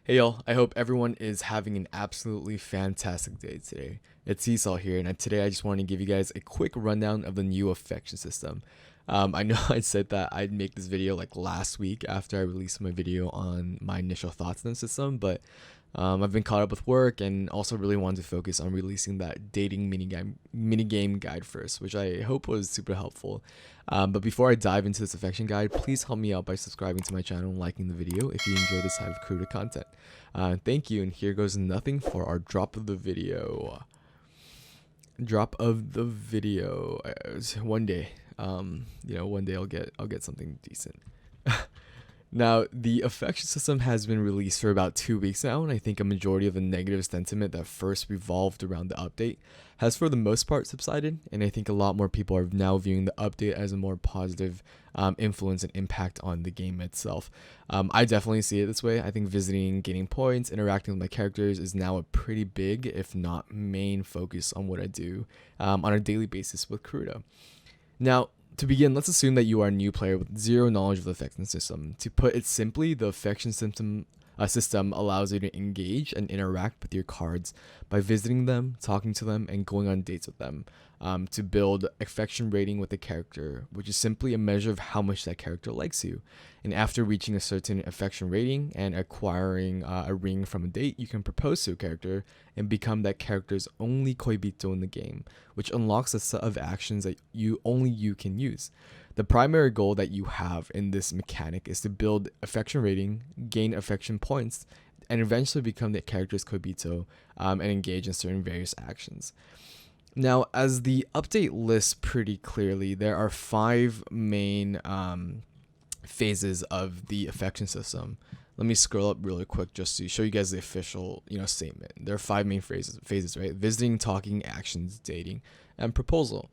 Hey y'all, I hope everyone is having an absolutely fantastic day today. It's Seesaw here, and today I just want to give you guys a quick rundown of the new affection system. I know I said that I'd make this video like last week after I released my video on my initial thoughts on the system, but I've been caught up with work and also really wanted to focus on releasing that dating minigame guide first, which I hope was super helpful. But before I dive into this affection guide, please help me out by subscribing to my channel and liking the video if you enjoy this type of Karuta content. Thank you, and here goes nothing for our drop of the video. One day, one day I'll get something decent. Now, the affection system has been released for about 2 weeks now, and I think a majority of the negative sentiment that first revolved around the update has for the most part subsided, and I think a lot more people are now viewing the update as a more positive influence and impact on the game itself. I definitely see it this way. I think visiting, gaining points, interacting with my characters is now a pretty big, if not main, focus on what I do on a daily basis with Karuta. Now, to begin, let's assume that you are a new player with zero knowledge of the affection system. To put it simply, the affection system allows you to engage and interact with your cards by visiting them, talking to them, and going on dates with them to build affection rating with the character, which is simply a measure of how much that character likes you. And after reaching a certain affection rating and acquiring a ring from a date, you can propose to a character and become that character's only Koibito in the game, which unlocks a set of actions that only you can use. The primary goal that you have in this mechanic is to build affection rating, gain affection points, and eventually become the character's Koibito and engage in certain various actions. Now, as the update lists pretty clearly, there are 5 main phases of the affection system. Let me scroll up really quick just to show you guys the official, statement. There are 5 main phases, right? Visiting, talking, actions, dating, and proposal.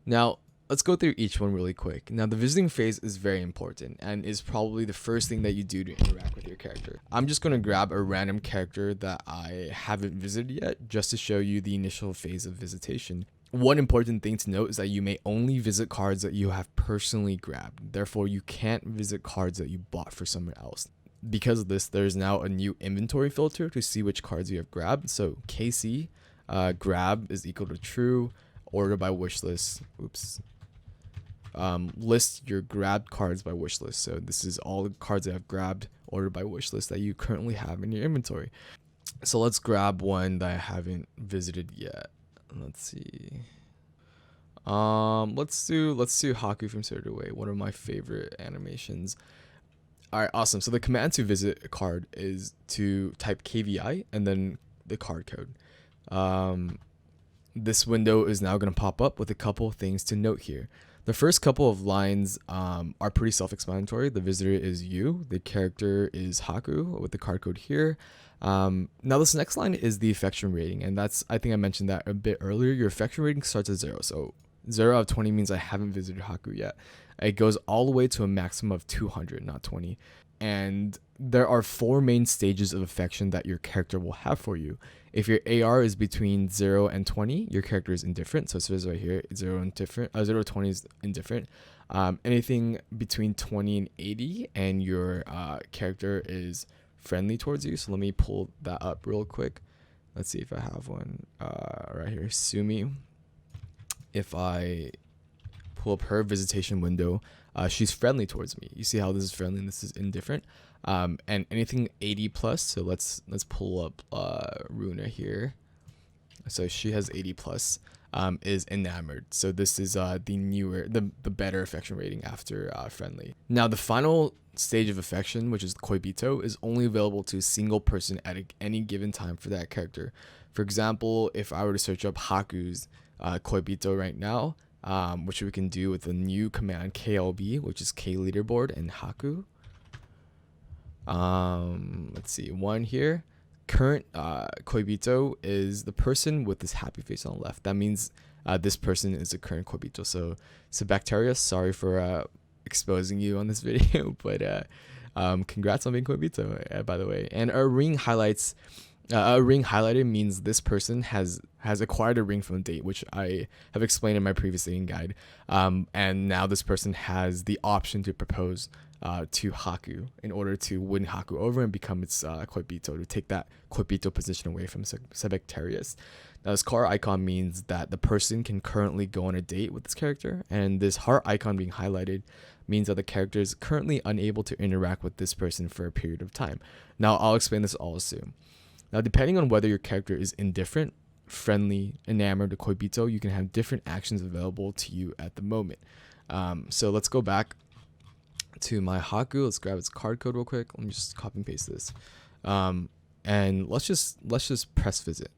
Now, let's go through each one really quick. Now, the visiting phase is very important and is probably the first thing that you do to interact with your character. I'm just going to grab a random character that I haven't visited yet just to show you the initial phase of visitation. One important thing to note is that you may only visit cards that you have personally grabbed. Therefore, you can't visit cards that you bought for someone else. Because of this, there's now a new inventory filter to see which cards you have grabbed. So KC, grab is equal to true, order by wishlist. List your grabbed cards by wishlist. So this is all the cards that I've grabbed, ordered by wishlist that you currently have in your inventory. So let's grab one that I haven't visited yet. Let's see. Let's do Haku from Spirited Away, one of my favorite animations. All right, awesome. So the command to visit a card is to type KVI and then the card code. This window is now going to pop up with a couple of things to note here. The first couple of lines are pretty self-explanatory. The visitor is you. The character is Haku with the card code here. Now this next line is the affection rating, and I think I mentioned that a bit earlier. Your affection rating starts at 0. So 0 out of 20 means I haven't visited Haku yet. It goes all the way to a maximum of 200, not 20. And there are 4 main stages of affection that your character will have for you. If your AR is between 0 and 20, your character is indifferent. So it says right here, 0 to 20 is indifferent. Anything between 20 and 80, and your character is friendly towards you. So let me pull that up real quick. Let's see if I have one right here. Sumi. If I pull up her visitation window, she's friendly towards me. You see how this is friendly and this is indifferent. And anything 80 plus, so let's pull up Runa here. So she has 80 plus, is Enamored. So this is the better affection rating after friendly. Now the final stage of affection, which is Koibito, is only available to a single person at any given time for that character. For example, if I were to search up Haku's Koibito right now, which we can do with the new command KLB, which is K Leaderboard and Haku. Let's see, one here. Current Koibito is the person with this happy face on the left. That means this person is the current Koibito. So Bacteria, sorry for exposing you on this video, but congrats on being Koibito, by the way. And a ring highlighted means this person has has acquired a ring from a date, which I have explained in my previous dating guide. And now this person has the option to propose to Haku in order to win Haku over and become its Koibito, to take that Koibito position away from Sagittarius. Now, this car icon means that the person can currently go on a date with this character, and this heart icon being highlighted means that the character is currently unable to interact with this person for a period of time. Now, I'll explain this all soon. Now, depending on whether your character is indifferent, friendly, enamored, or Koibito, you can have different actions available to you at the moment. So let's go back to my Haku. Let's grab its card code real quick. Let me just copy and paste this. And let's just press visit.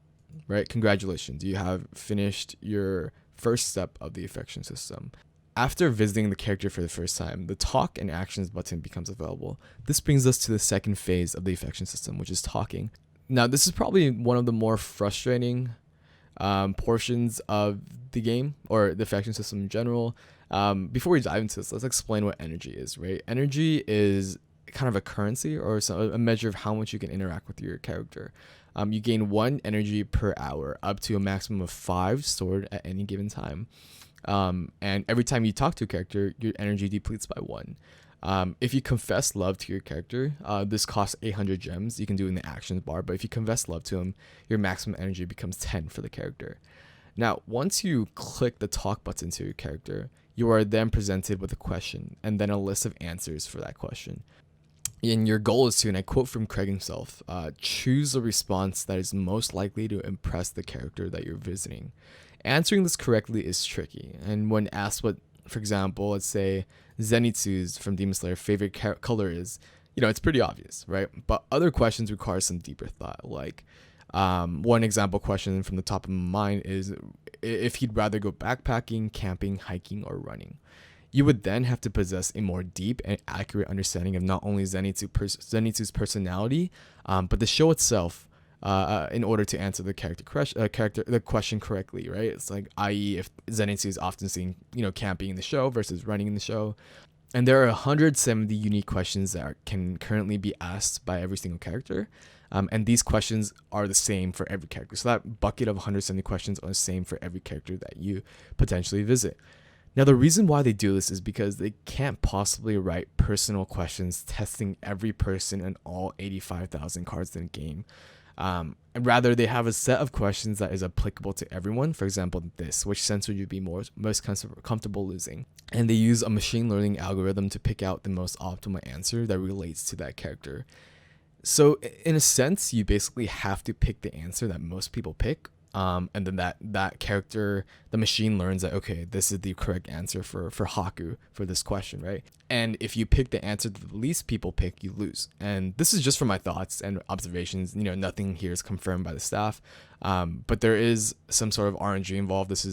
Right? Congratulations. You have finished your first step of the affection system. After visiting the character for the first time, the talk and actions button becomes available. This brings us to the second phase of the affection system, which is talking. Now, this is probably one of the more frustrating portions of the game, or the affection system in general. Before we dive into this, let's explain what energy is, right? Energy is kind of a currency, or a measure of how much you can interact with your character. You gain 1 energy per hour, up to a maximum of 5 stored at any given time. And every time you talk to a character, your energy depletes by 1. If you confess love to your character, this costs 800 gems. You can do it in the actions bar, but if you confess love to him, your maximum energy becomes 10 for the character. Now, once you click the talk button to your character, you are then presented with a question and then a list of answers for that question. And your goal is to, and I quote from Craig himself, choose a response that is most likely to impress the character that you're visiting. Answering this correctly is tricky, and when asked what, for example, let's say Zenitsu's from Demon Slayer favorite color is, it's pretty obvious, right? But other questions require some deeper thought. Like, one example question from the top of my mind is if he'd rather go backpacking, camping, hiking, or running. You would then have to possess a more deep and accurate understanding of not only Zenitsu's personality, but the show itself, in order to answer the question correctly, right? It's like, i.e., if Zenitsu is often seen, camping in the show versus running in the show. And there are 170 unique questions that can currently be asked by every single character. And these questions are the same for every character. So that bucket of 170 questions are the same for every character that you potentially visit. Now, the reason why they do this is because they can't possibly write personal questions testing every person and all 85,000 cards in the game. And rather, they have a set of questions that is applicable to everyone. For example, which sense would you be most comfortable losing? And they use a machine learning algorithm to pick out the most optimal answer that relates to that character. So in a sense, you basically have to pick the answer that most people pick. And then that character, the machine learns that, okay, this is the correct answer for Haku for this question, right? And if you pick the answer that the least people pick, you lose. And this is just from my thoughts and observations. Nothing here is confirmed by the staff, but there is some sort of RNG involved. This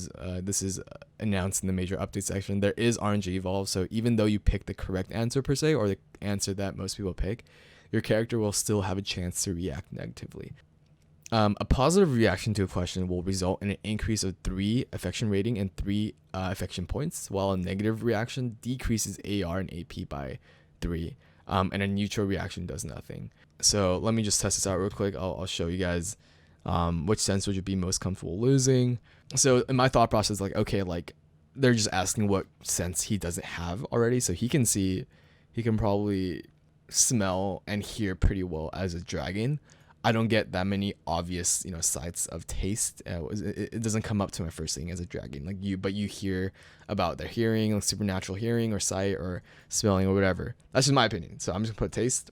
is announced in the major update section. There is RNG involved, so even though you pick the correct answer per se, or the answer that most people pick, your character will still have a chance to react negatively. A positive reaction to a question will result in an increase of 3 affection rating and 3 affection points, while a negative reaction decreases AR and AP by 3, and a neutral reaction does nothing. So let me just test this out real quick. I'll show you guys which sense would you be most comfortable losing. So in my thought process, they're just asking what sense he doesn't have already. So he can probably smell and hear pretty well as a dragon. I don't get that many obvious, sights of taste. It doesn't come up to my first thing as a dragon, but you hear about their hearing, like supernatural hearing or sight or smelling or whatever. That's just my opinion. So I'm just gonna put taste,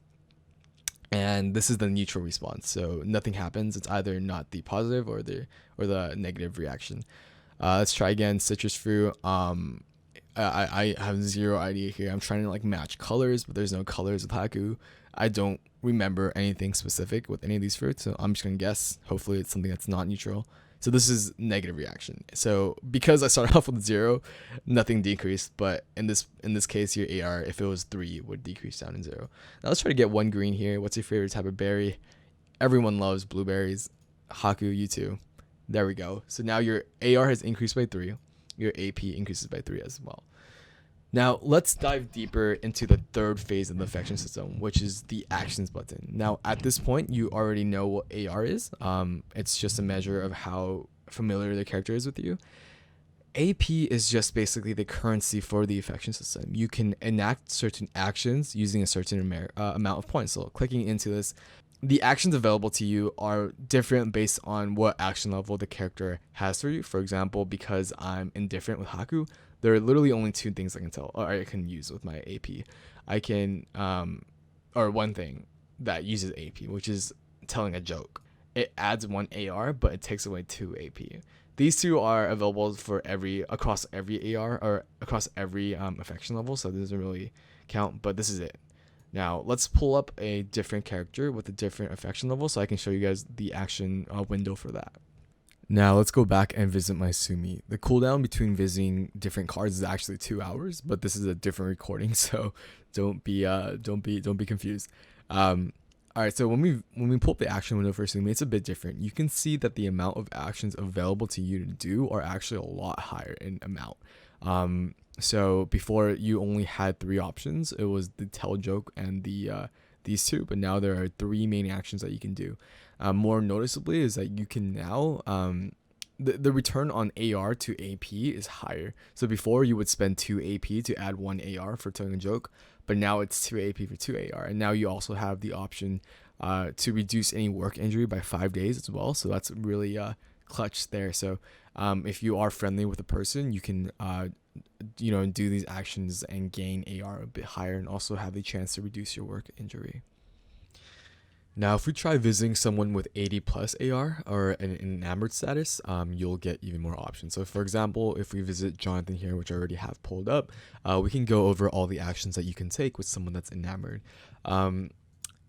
and this is the neutral response. So nothing happens. It's either not the positive or the negative reaction. Let's try again. Citrus fruit. I have zero idea here. I'm trying to match colors, but there's no colors with Haku. I don't remember anything specific with any of these fruits, so I'm just gonna guess. Hopefully it's something that's not neutral. So this is negative reaction. So because I started off with 0, nothing decreased, but in this case your AR, if it was 3, would decrease down to 0. Now let's try to get 1 green here. What's your favorite type of berry? Everyone loves blueberries. Haku, you too. There we go. So now your AR has increased by 3. Your AP increases by 3 as well. Now, let's dive deeper into the third phase of the affection system, which is the actions button. Now, at this point, you already know what AR is. It's just a measure of how familiar the character is with you, AP is just basically the currency for the affection system. You can enact certain actions using a certain amount of points. So clicking into this, the actions available to you are different based on what action level the character has for you. For example, because I'm indifferent with Haku, there are literally only 2 things I can tell or I can use with my AP. I can, or one thing that uses AP, which is telling a joke. It adds 1 AR, but it takes away 2 AP. These 2 are available for across every AR or across every affection level, so this doesn't really count, but this is it. Now let's pull up a different character with a different affection level so I can show you guys the action window for that. Now let's go back and visit my Sumi. The cooldown between visiting different cards is actually 2 hours, but this is a different recording, so don't be confused. All right, so when we pull up the action window for Sumi, it's a bit different. You can see that the amount of actions available to you to do are actually a lot higher in amount. So before you only had 3 options. It was the tell joke and these 2, but now there are 3 main actions that you can do. More noticeably is that you can now the return on AR to AP is higher. So before you would spend 2 AP to add 1 AR for telling a joke, but now it's 2 AP for 2 AR. And now you also have the option to reduce any work injury by 5 days as well. So that's really clutch there. So if you are friendly with a person, you can do these actions and gain AR a bit higher and also have the chance to reduce your work injury. Now, if we try visiting someone with 80 plus AR or an enamored status, you'll get even more options. So for example, if we visit Jonathan here, which I already have pulled up, we can go over all the actions that you can take with someone that's enamored.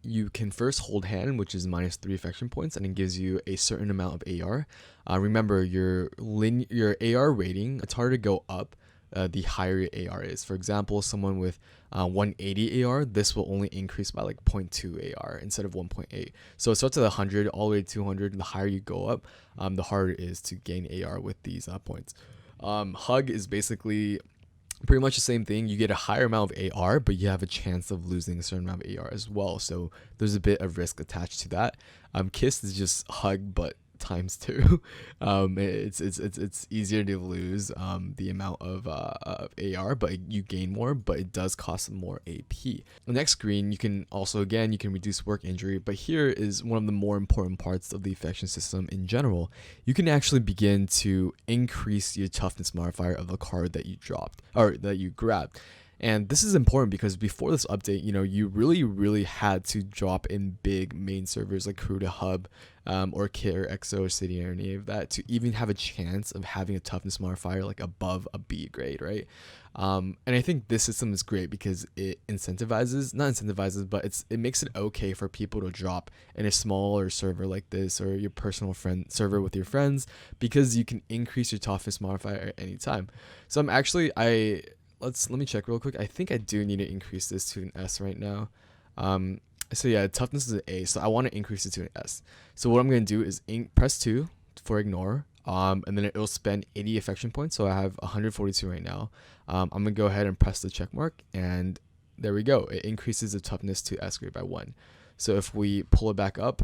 You can first hold hand, which is -3 affection points, and it gives you a certain amount of AR. Remember, your AR rating, it's harder to go up the higher your AR is. For example, someone with 180 AR, this will only increase by like 0.2 AR instead of 1.8. So it starts at 100 all the way to 200. The higher you go up, the harder it is to gain AR with these points. Hug is basically pretty much the same thing. You get a higher amount of AR, but you have a chance of losing a certain amount of AR as well. So there's a bit of risk attached to that. Kiss is just hug, but times 2. It's easier to lose the amount of AR, but you gain more, but it does cost more AP. The next screen, you can reduce work injury, but here is one of the more important parts of the affection system in general. You can actually begin to increase your toughness modifier of the card that you dropped or that you grabbed. And this is important because before this update, you really had to drop in big main servers like Karuta Hub or Kit or EXO or City or any of that to even have a chance of having a toughness modifier like above a B grade, right? And I think this system is great because it but it makes it okay for people to drop in a smaller server like this or your personal friend server with your friends because you can increase your toughness modifier at any time. So let me check real quick. I think I do need to increase this to an S right now. So yeah, toughness is an A, so I want to increase it to an S. So what I'm going to do is press 2 for ignore, and then it'll spend 80 affection points. So I have 142 right now. I'm going to go ahead and press the check mark, and there we go. It increases the toughness to S grade by 1. So if we pull it back up,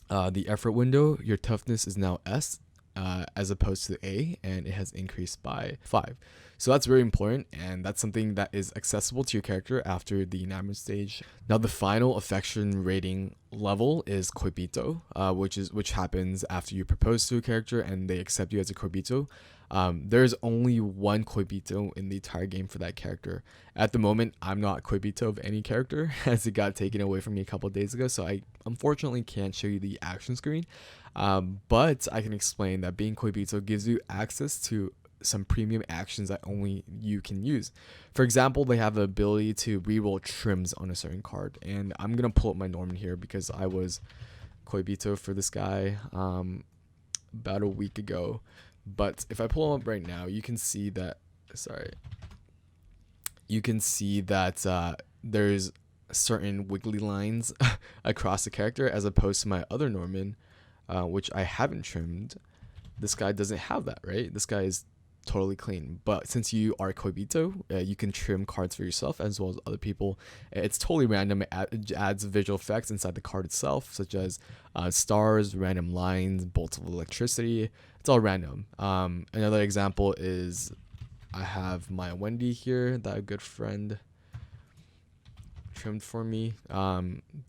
the effort window, your toughness is now S, as opposed to A, and it has increased by 5. So that's very important, and that's something that is accessible to your character after the enamored stage. Now the final affection rating level is Koibito, which happens after you propose to a character and they accept you as a Koibito. There's only 1 Koibito in the entire game for that character. At the moment, I'm not Koibito of any character as it got taken away from me a couple of days ago, so I unfortunately can't show you the action screen. But I can explain that being Koibito gives you access to some premium actions that only you can use. For example, they have the ability to reroll trims on a certain card, and I'm gonna pull up my Norman here because I was Koibito for this guy about a week ago. But if I pull him up right now, you can see that there's certain wiggly lines across the character as opposed to my other Norman, which I haven't trimmed. This guy doesn't have that, right? This guy is totally clean. But since you are Koibito, you can trim cards for yourself as well as other people. It's totally random. It adds visual effects inside the card itself, such as stars, random lines, bolts of electricity. It's all random. Another example is I have my Wendy here, that a good friend trimmed for me.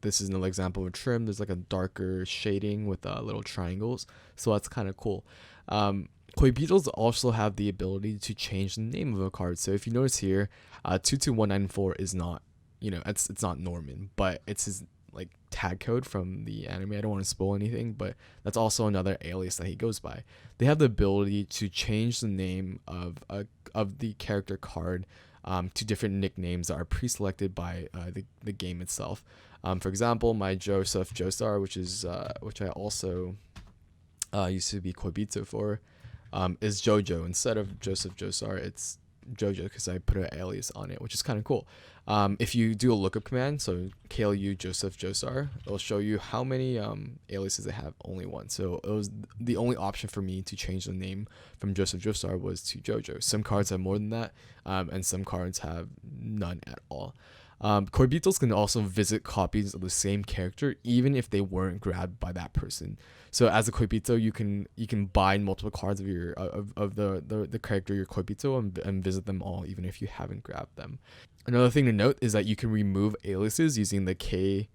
This is another example of a trim. There's like a darker shading with little triangles, so that's kind of cool. Koibitos also have the ability to change the name of a card. So if you notice here, 22194 is not, it's not Norman, but it's his like tag code from the anime. I don't want to spoil anything, but that's also another alias that he goes by. They have the ability to change the name of the character card to different nicknames that are pre-selected by the game itself. For example, my Joseph Joestar, which I also used to be Koibito for, is Jojo. Instead of Joseph Joestar, it's Jojo because I put an alias on it, which is kind of cool. If you do a lookup command, so KLU Joseph Joestar, it'll show you how many aliases they have. Only one. So it was the only option for me to change the name from Joseph Joestar was to Jojo. Some cards have more than that, and some cards have none at all. Koibitos can also visit copies of the same character even if they weren't grabbed by that person. So as a Koibito, you can buy multiple cards of your of the character your Koibito and visit them all even if you haven't grabbed them. Another thing to note is that you can remove aliases using the KALR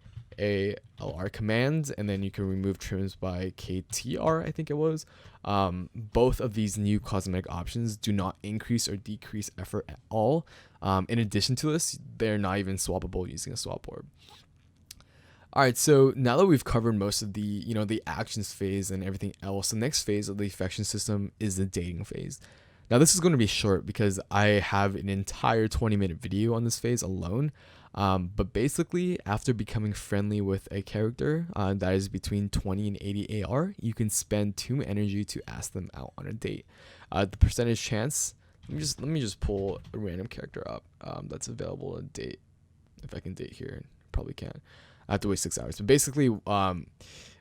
command, and then you can remove trims by KTR, I think it was. Both of these new cosmetic options do not increase or decrease effort at all. In addition to this, they're not even swappable using a swap orb. Alright, so now that we've covered most of the, the actions phase and everything else, the next phase of the affection system is the dating phase. Now this is going to be short because I have an entire 20-minute video on this phase alone. But basically, after becoming friendly with a character that is between 20 and 80 AR, you can spend 2 energy to ask them out on a date. The percentage chance, let me just pull a random character up that's available to date. If I can date here, probably can't. I have to wait 6 hours. But basically,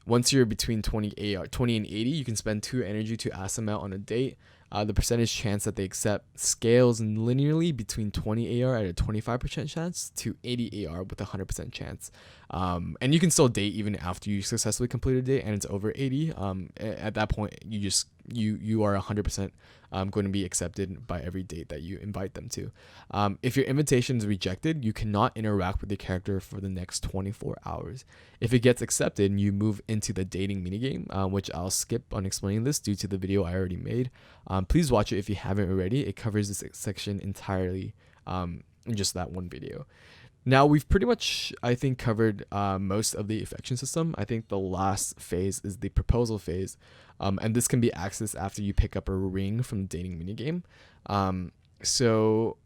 once you're between 20 and 80, you can spend 2 energy to ask them out on a date. The percentage chance that they accept scales linearly between 20 AR at a 25% chance to 80 AR with a 100% chance. And you can still date even after you successfully complete a date and it's over 80. At that point, you are 100% going to be accepted by every date that you invite them to. If your invitation is rejected, you cannot interact with the character for the next 24 hours. If it gets accepted, you move into the dating minigame, which I'll skip on explaining this due to the video I already made. Please watch it if you haven't already. It covers this section entirely in just that one video. Now we've pretty much, I think, covered most of the affection system. I think the last phase is the proposal phase, and this can be accessed after you pick up a ring from the dating minigame. So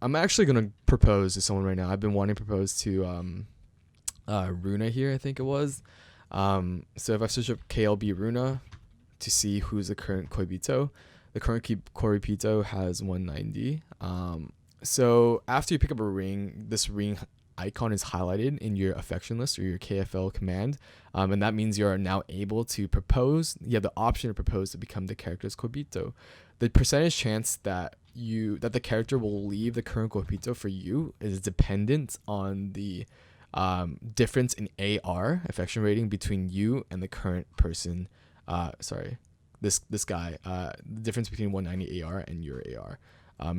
I'm actually gonna propose to someone right now. I've been wanting to propose to Runa here, I think it was. So if I search up KLB Runa to see who's the current Koibito, the current Koibito has 190. So after you pick up a ring, this ring icon is highlighted in your affection list or your KFL command, and that means you are now able to propose. You have the option to propose to become the character's Koibito. The percentage chance that the character will leave the current Koibito for you is dependent on the difference in AR affection rating between you and the current person. This guy. The difference between 190 AR and your AR.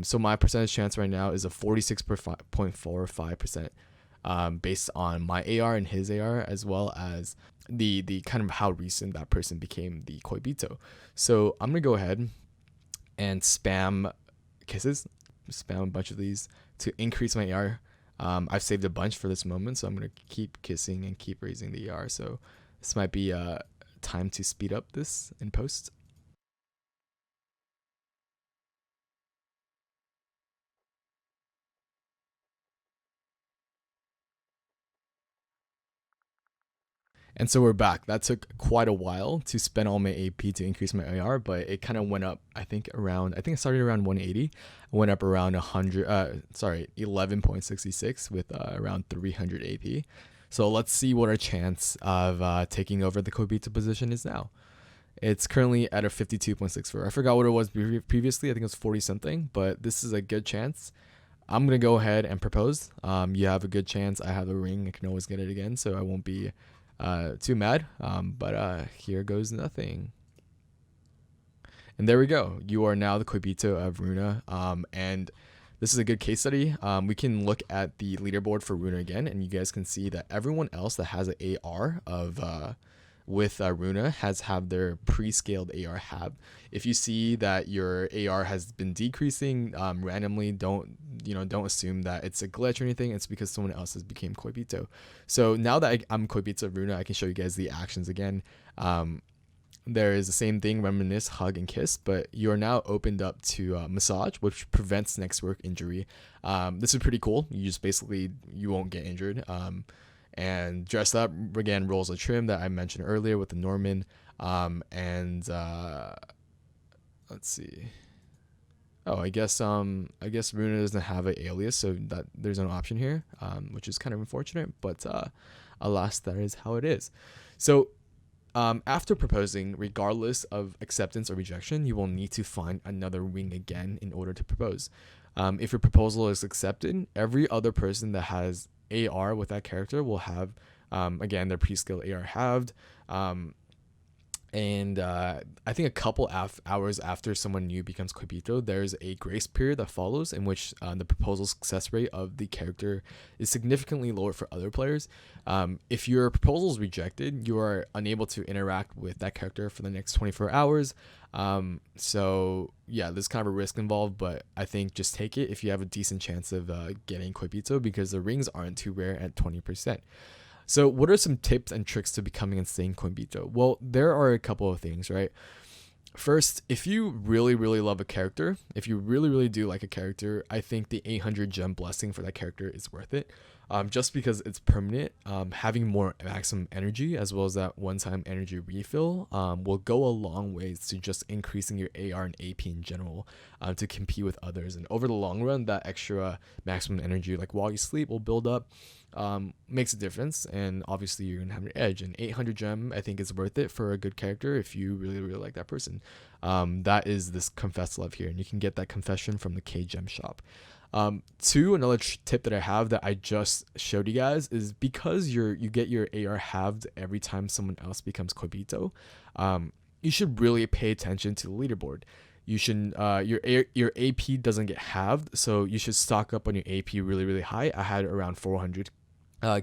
So my percentage chance right now is a 46.45%, based on my AR and his AR, as well as the kind of how recent that person became the Koibito. So I'm gonna go ahead and spam kisses, spam a bunch of these to increase my AR. I've saved a bunch for this moment, so I'm gonna keep kissing and keep raising the AR. So this might be time to speed up this in post. And so we're back. That took quite a while to spend all my AP to increase my AR, but it kind of went up, I think it started around 180, went up around 11.66 with around 300 AP. So let's see what our chance of taking over the Koibito position is now. It's currently at a 52.64. I forgot what it was previously. I think it was 40 something, but this is a good chance. I'm going to go ahead and propose. You have a good chance. I have a ring. I can always get it again, so I won't be too mad. But here goes nothing. And there we go. You are now the Koibito of Runa. And this is a good case study. We can look at the leaderboard for Runa again, and you guys can see that everyone else that has an AR of with Runa has have their pre-scaled AR have. If you see that your AR has been decreasing randomly, don't assume that it's a glitch or anything. It's because someone else has became Koibito. So now that I'm Koibito of Runa, I can show you guys the actions again. There is the same thing, reminisce, hug, and kiss, but you are now opened up to massage, which prevents next work injury. This is pretty cool. You just basically, you won't get injured. And dress up, again, rolls of trim that I mentioned earlier with the Norman. Let's see. Oh, I guess Runa doesn't have an alias, so that there's an option here, which is kind of unfortunate, but alas, that is how it is. So after proposing, regardless of acceptance or rejection, you will need to find another ring again in order to propose. If your proposal is accepted, every other person that has AR with that character will have again their pre-scaled AR halved, and I think a couple hours after someone new becomes Koibito, there's a grace period that follows in which the proposal success rate of the character is significantly lower for other players. If your proposal is rejected, you are unable to interact with that character for the next 24 hours. So yeah, there's kind of a risk involved, but I think just take it if you have a decent chance of getting Koibito, because the rings aren't too rare at 20%. So what are some tips and tricks to becoming and staying Koibito? Well, there are a couple of things, right? First, if you really, really love a character, if you really, really do like a character, I think the 800 gem blessing for that character is worth it. Just because it's permanent, having more maximum energy as well as that one-time energy refill will go a long ways to just increasing your AR and AP in general to compete with others. And over the long run, that extra maximum energy, like while you sleep, will build up, makes a difference. And obviously, you're gonna have an edge. And 800 gem, I think, is worth it for a good character if you really, really like that person. That is this confess love here, and you can get that confession from the K gem shop. Another tip that I have that I just showed you guys is because you get your AR halved every time someone else becomes Koibito, you should really pay attention to the leaderboard. You should your AP doesn't get halved, so you should stock up on your AP really, really high. I had around 400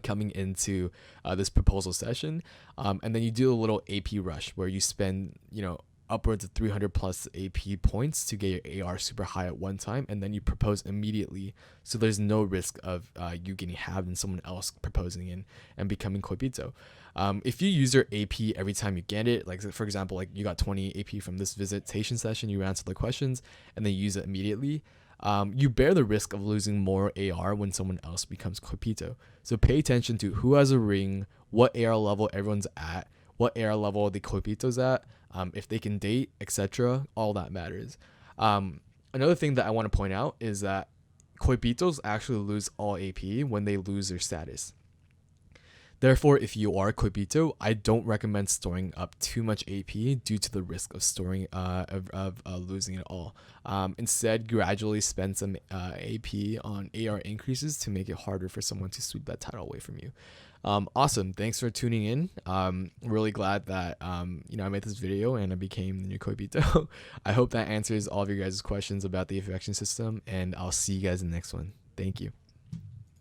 coming into this proposal session, and then you do a little AP rush where you spend upwards of 300 plus AP points to get your AR super high at one time, and then you propose immediately, so there's no risk of you getting halved and someone else proposing in and becoming Koibito. If you use your AP every time you get it, like for example, like you got 20 AP from this visitation session, you answer the questions and then use it immediately, you bear the risk of losing more AR when someone else becomes Koibito. So pay attention to who has a ring, what AR level everyone's at, what AR level the Koibito's at, if they can date, etc. All that matters. Another thing that I want to point out is that Koibitos actually lose all AP when they lose their status. Therefore, if you are Koibito, I don't recommend storing up too much AP due to the risk of storing losing it all. Instead, gradually spend some AP on AR increases to make it harder for someone to sweep that title away from you. Awesome. Thanks for tuning in. Really glad that I made this video and I became the new Koibito. I hope that answers all of your guys' questions about the affection system, and I'll see you guys in the next one. Thank you.